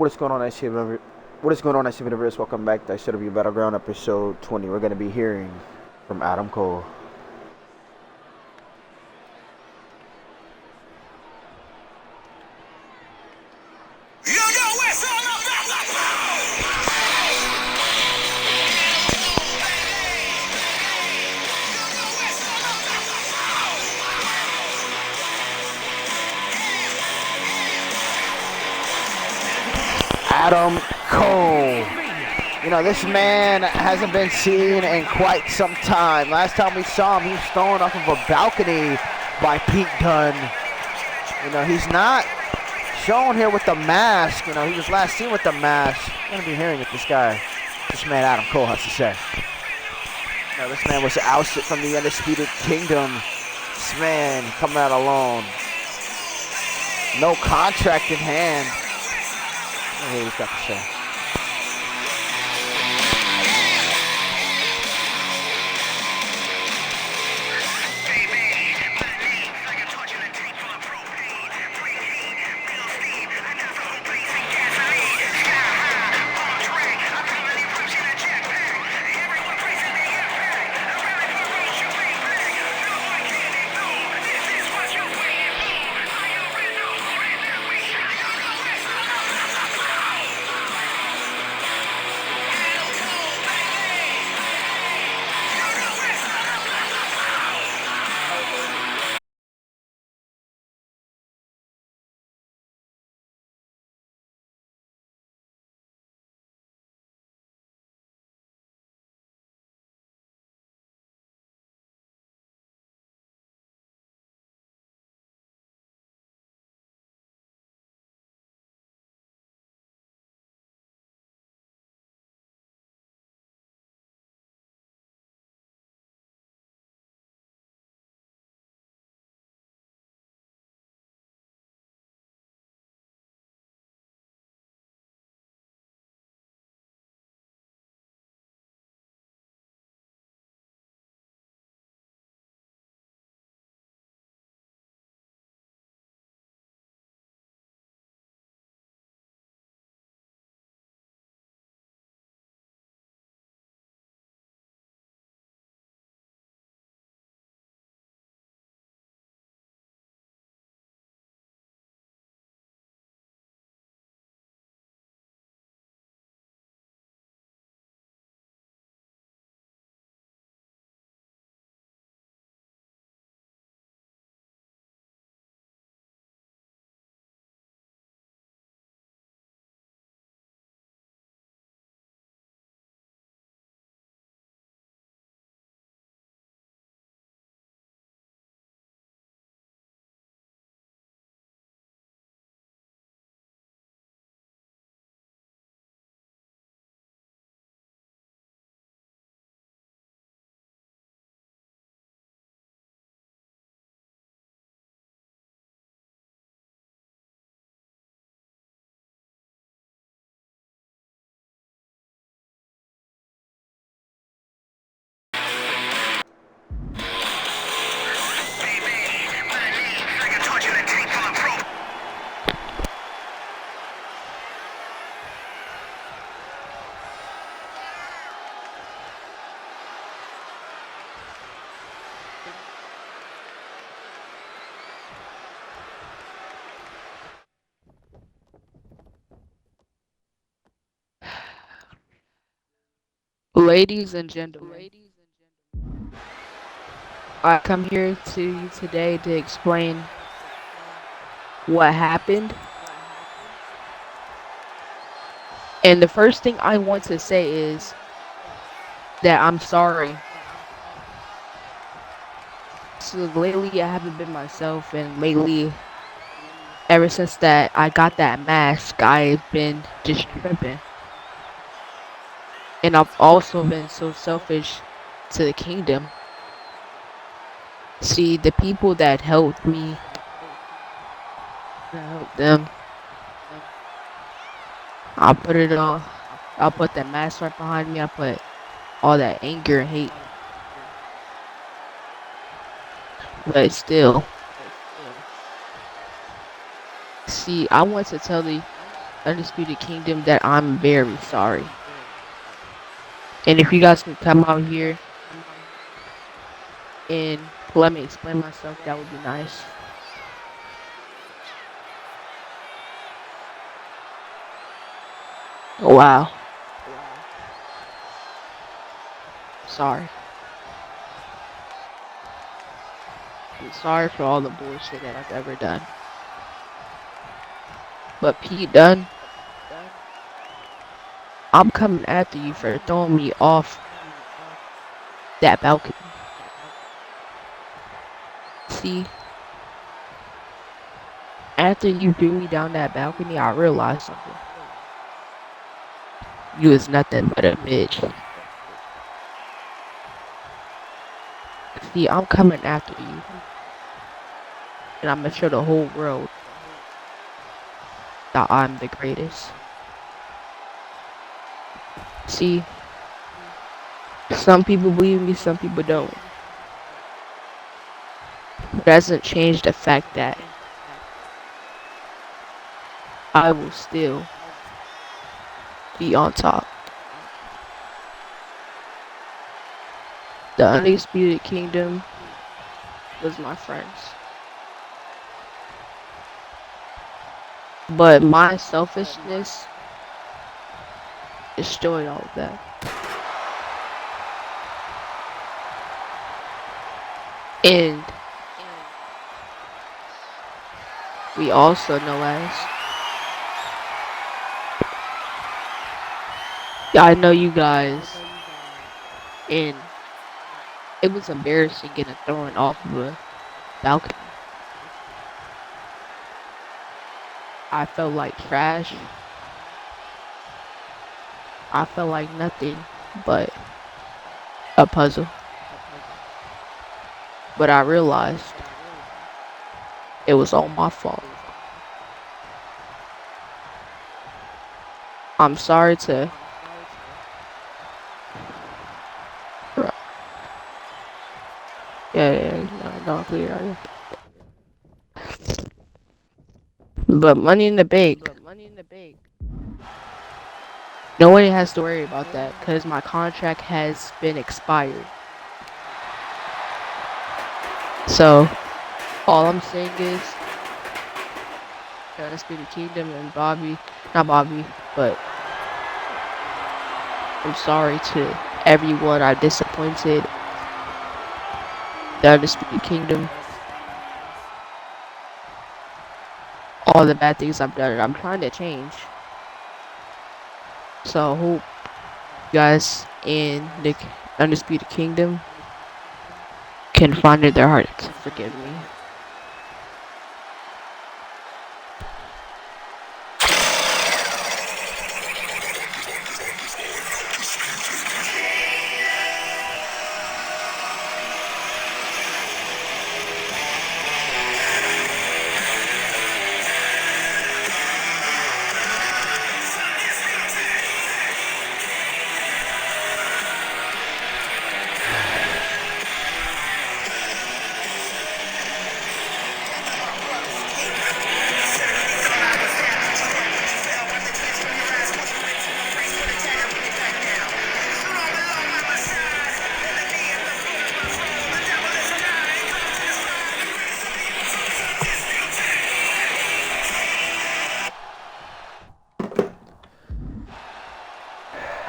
What is going on, What is going on, IC Universe? Welcome back to ICW Battleground episode 20. We're going to be hearing from Adam Cole. Adam Cole. You know, this man hasn't been seen in quite some time. Last time we saw him, he was thrown off of a balcony by Pete Dunne. You know, he's not shown here with the mask. You know, he was last seen with the mask. We're going to be hearing what this man Adam Cole has to say. You know, this man was ousted from the Undisputed Kingdom. This man coming out alone. No contract in hand. Let's hear what he's got to say. Ladies and gentlemen, I come here to you today to explain what happened. And the first thing I want to say is that I'm sorry. So lately I haven't been myself, and lately, ever since that I got that mask, I've been just tripping. And I've also been so selfish to the kingdom. See, the people that helped me, I helped them. I'll put it all. I'll put that mask right behind me. I put all that anger and hate. But still, see, I want to tell Undisputed Kingdom that I'm very sorry. And if you guys can come out here and let me explain myself, that would be nice. Wow. Sorry. I'm sorry for all the bullshit that I've ever done. But Pete Dunne, I'm coming after you for throwing me off that balcony. See, after you threw me down that balcony, I realized something. You was nothing but a bitch. See, I'm coming after you. And I'm gonna show the whole world that I'm the greatest. See, some people believe me, some people don't. But that doesn't change the fact that I will still be on top. The Undisputed Kingdom was my friends. But my selfishness destroyed all of that. And we also know as, I know you guys, and it was embarrassing getting thrown off of a balcony. I felt like trash. I felt like nothing but a puzzle. But I realized it was all my fault. I'm sorry to no, clear. But money in the bank. Nobody has to worry about that because my contract has been expired. So, all I'm saying is, the Undisputed Kingdom and not Bobby, but I'm sorry to everyone I disappointed. The Undisputed Kingdom. All the bad things I've done, and I'm trying to change. So I hope you guys in the Undisputed Kingdom can find it in their heart to forgive me.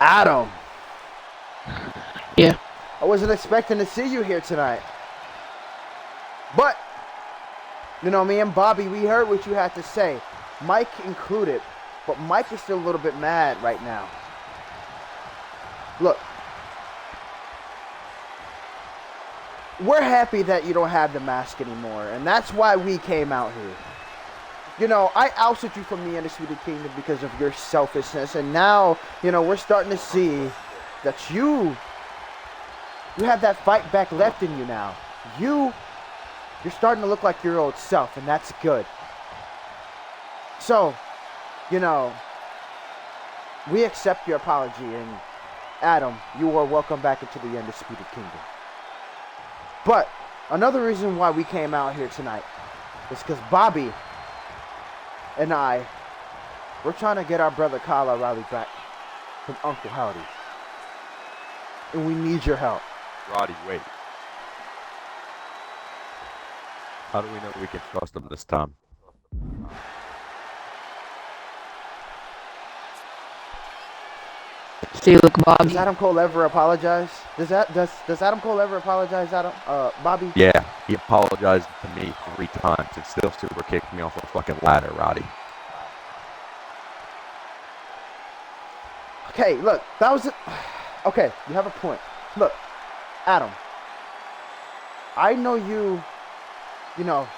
Adam. Yeah. I wasn't expecting to see you here tonight. But, you know, me and Bobby, we heard what you had to say. Mike included. But Mike is still a little bit mad right now. Look. We're happy that you don't have the mask anymore. And that's why we came out here. You know, I ousted you from the Undisputed Kingdom because of your selfishness. And now, you know, we're starting to see that you have that fight back left in you now. You're starting to look like your old self, and that's good. So, you know, we accept your apology, and Adam, you are welcome back into the Undisputed Kingdom. But another reason why we came out here tonight is because Bobby and I We're trying to get our brother Kyle O'Reilly back from Uncle Howdy. And we need your help. Roddy, wait. How do we know we can trust him this time? See, look, Bobby. Does Adam Cole ever apologize? Does Adam Cole ever apologize, Bobby? Yeah, he apologized to me 3 times and still super kicked me off a fucking ladder, Roddy. Okay, look, that was it. Okay, you have a point. Look, Adam, I know you know,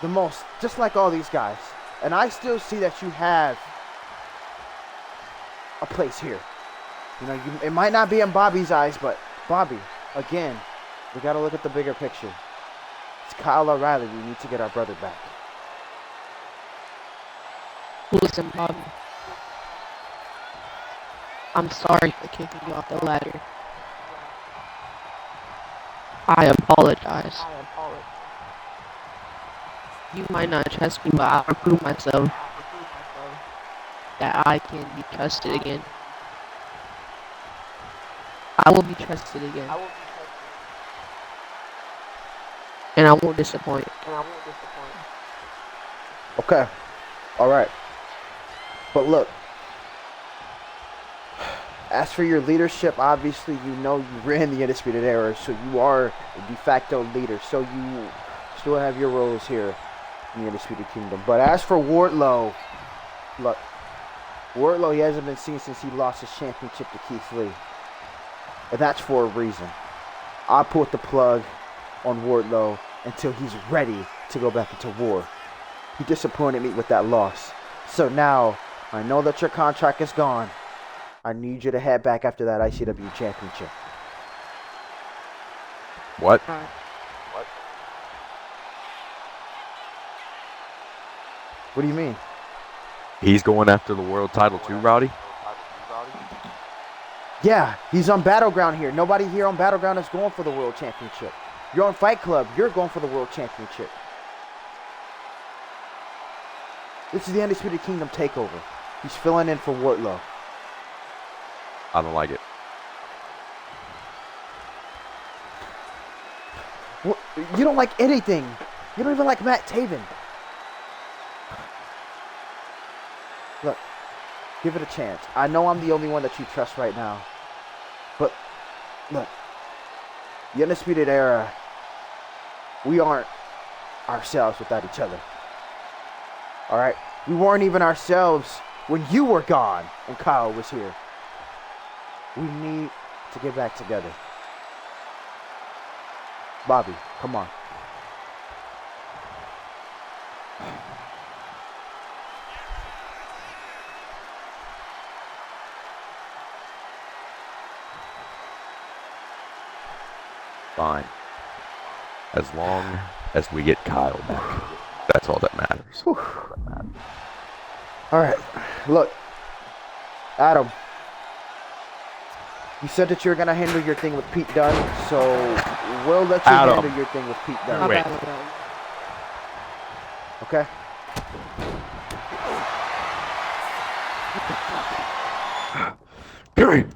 the most, just like all these guys. And I still see that you have a place here. You know, it might not be in Bobby's eyes, but Bobby, again, we got to look at the bigger picture. It's Kyle O'Reilly. We need to get our brother back. Listen, Bobby. I'm sorry for kicking you off the ladder. I apologize. You might not trust me, but I'll prove myself that I can be trusted again. I will be trusted again. And I won't disappoint. Okay. All right. But look, as for your leadership, obviously you know you ran the Undisputed Era, so you are a de facto leader. So you still have your roles here in the Undisputed Kingdom. But as for Wardlow, look, Wardlow, he hasn't been seen since he lost his championship to Keith Lee. And that's for a reason. I put the plug on Wardlow until he's ready to go back into war. He disappointed me with that loss. So now, I know that your contract is gone. I need you to head back after that ICW championship. What? What do you mean? He's going after the world title too, Roddy? Yeah, he's on Battleground here. Nobody here on Battleground is going for the world championship. You're on Fight Club. You're going for the world championship. This is the Undisputed Kingdom takeover. He's filling in for Wardlow. I don't like it. Well, you don't like anything. You don't even like Matt Taven. Look, give it a chance. I know I'm the only one that you trust right now. But, look, the Undisputed Era, we aren't ourselves without each other. Alright? We weren't even ourselves when you were gone and Kyle was here. We need to get back together. Bobby, come on. Fine. As long as we get Kyle back. That's all that matters. Alright, look. Adam. You said that you were going to handle your thing with Pete Dunne, so we'll let you Adam. handle your thing with Pete Dunne. Wait. Okay? Period.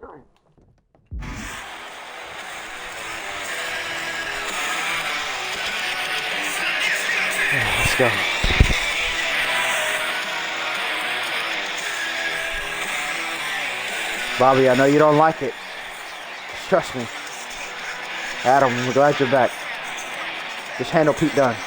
Let's go. Bobby, I know you don't like it. Just trust me. Adam, I'm glad you're back. Just handle Pete Dunne.